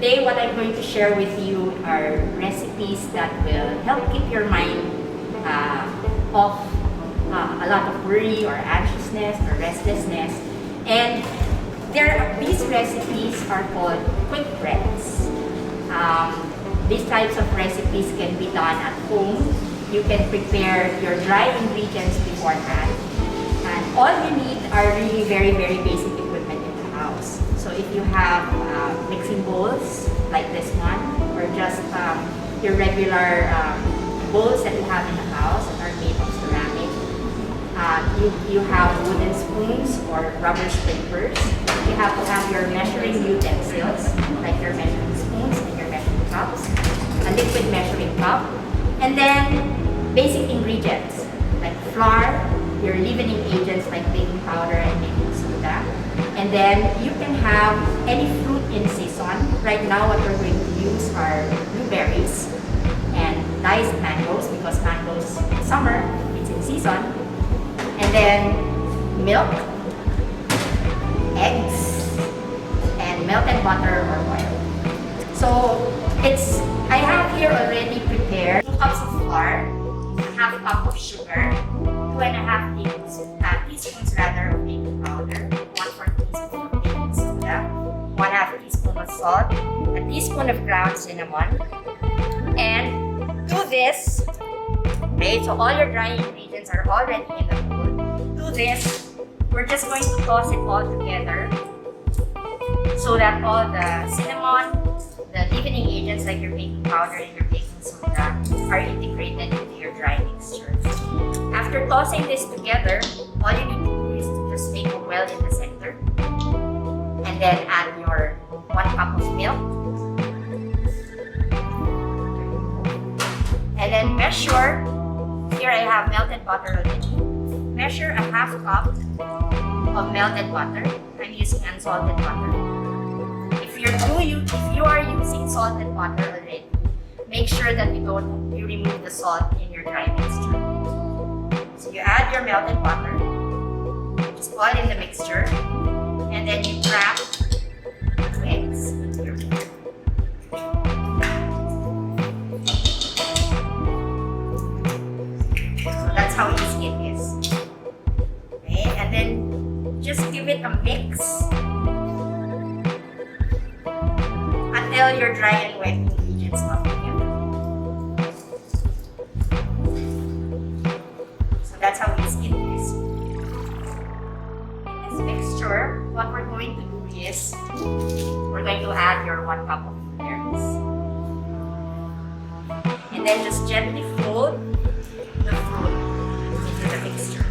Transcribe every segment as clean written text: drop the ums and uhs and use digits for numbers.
today what I'm going to share with you are recipes that will help keep your mind off a lot of worry or anxiousness or restlessness. And these recipes are called quick breads. These types of recipes can be done at home. You can prepare your dry ingredients beforehand. And all you need are really very, very basic equipment in the house. So if you have mixing bowls like this one, or just your regular bowls that you have in the house that are made of ceramic, you have wooden spoons or rubber scrapers. You have to have your measuring utensils, like your measuring spoons and your measuring cups, a liquid measuring cup, and then basic ingredients like flour, your leavening agents like baking powder and baking soda, and then you can have any fruit in season. Right now what we're going to use are blueberries and diced mangoes, because mangoes in summer, it's in season, and then milk, eggs, and melted butter or oil. So I have here already prepared 2 cups of flour, half a cup of sugar, 2.5 teaspoons rather of baking powder, 1/4 teaspoon of baking soda, 1/2 teaspoon of salt, a teaspoon of ground cinnamon, and do this. Okay, so all your dry ingredients are already in the bowl. Do this. We're just going to toss it all together so that all the cinnamon, the leavening agents like your baking powder and your baking soda are integrated into your dry mixture. After tossing this together, all you need to do is to just make a well in the center, and then add your 1 cup of milk, and then measure. Here I have melted butter already. Measure a half cup of melted butter. I'm using unsalted butter. If you are using salted butter already, make sure that you remove the salt in your dry mixture. So you add your melted butter, just all in the mixture, and then you crack 2 eggs into your mixture. So that's how easy it is. Okay, and then just give it a mix until your dry and wet ingredients come together. So that's how easy it is. In this mixture, what we're going to do is we're going to add your 1 cup of blueberries, and then just gently fold the fruit into the mixture.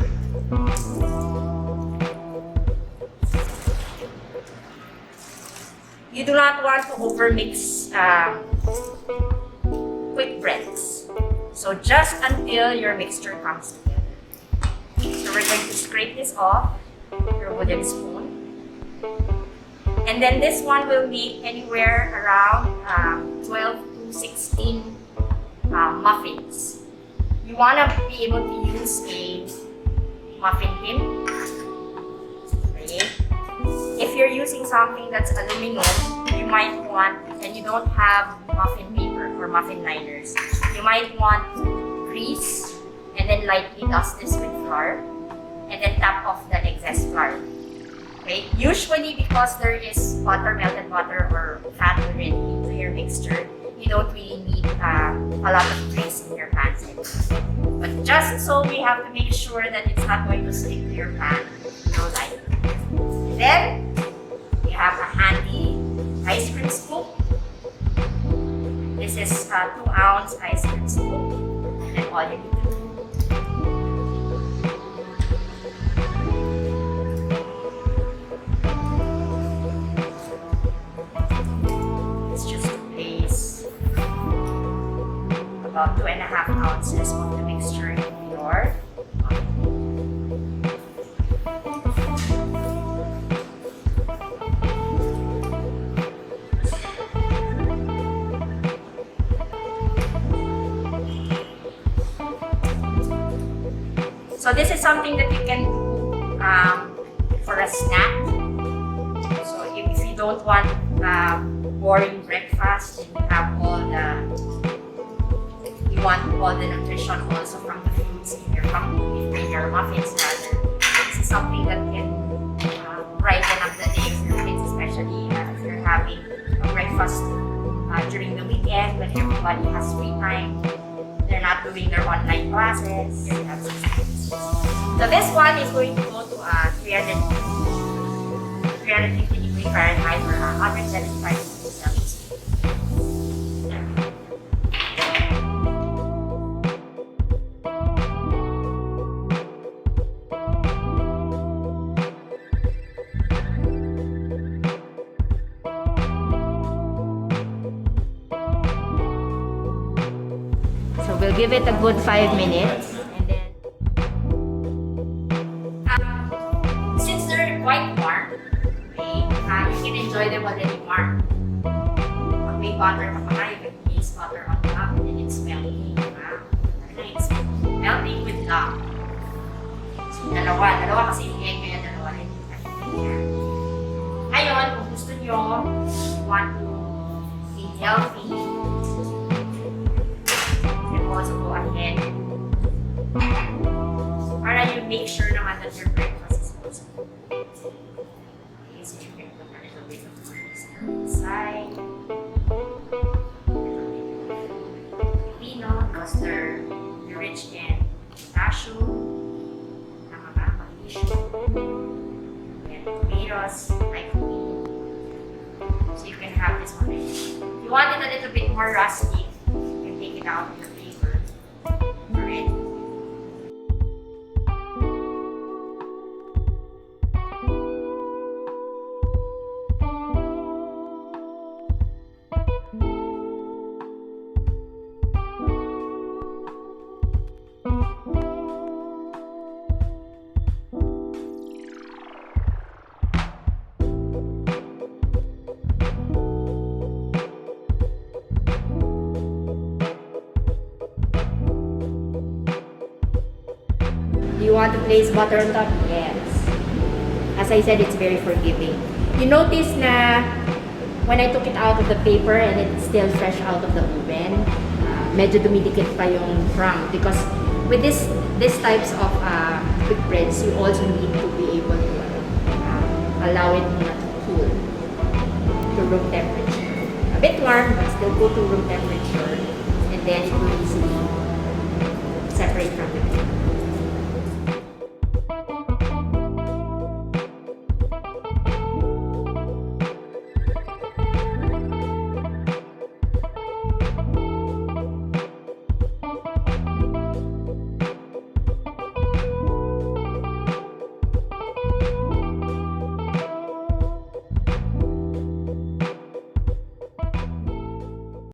You do not want to overmix quick breads. So just until your mixture comes together. So we're going to scrape this off your wooden spoon. And then this one will be anywhere around 12 to 16 muffins. You want to be able to use a muffin tin. Okay. If you're using something that's aluminum, you might want, and you don't have muffin paper or muffin liners, you might want to grease and then lightly dust this with flour and then tap off the excess flour. Okay? Usually, because there is melted butter or fat already into your mixture, you don't really need a lot of grease in your pan. But just so we have to make sure that it's not going to stick to your pan, lightly. Then, you have a handy ice cream scoop. This is a 2-ounce ice cream scoop. And all you need to do is just to place about 2.5 ounces of the mixture in your So this is something that you can do for a snack. So if you don't want boring breakfast and you have you want all the nutrition also from the fruits in your muffins rather. This is something that can brighten up the day of your kids, especially if you're having a breakfast during the weekend when everybody has free time. They're not doing their online classes. So this one is going to go to 350 degree Fahrenheit or 175 degrees Celsius. So we'll give it a good 5 minutes. And then, since they're quite warm, okay, you can enjoy them already warm. Pag may butter ka pa, you can place butter on top and then it's melting. It's melting with love. So dalawa kasi yung egg, kaya dalawa rin. Ngayon, kung gusto nyo, you want to be healthy, also go ahead para you make sure naman that your breakfast is also good. Okay, so you can put a little bit of rice inside. Peanut, because they're rich in cashew, magnesium, and tomatoes, like me. So you can have this one. If you want it a little bit more rustic, you can take it out of your paper. Alright. Do you want to place butter on top? Yes. As I said, it's very forgiving. You notice na when I took it out of the paper and it's still fresh out of the oven, medyo dumidikit pa yung crumb because with this types of quick breads, you also need to be able to allow it to cool to room temperature. A bit warm, but still go to room temperature, and then it will easily separate from the paper.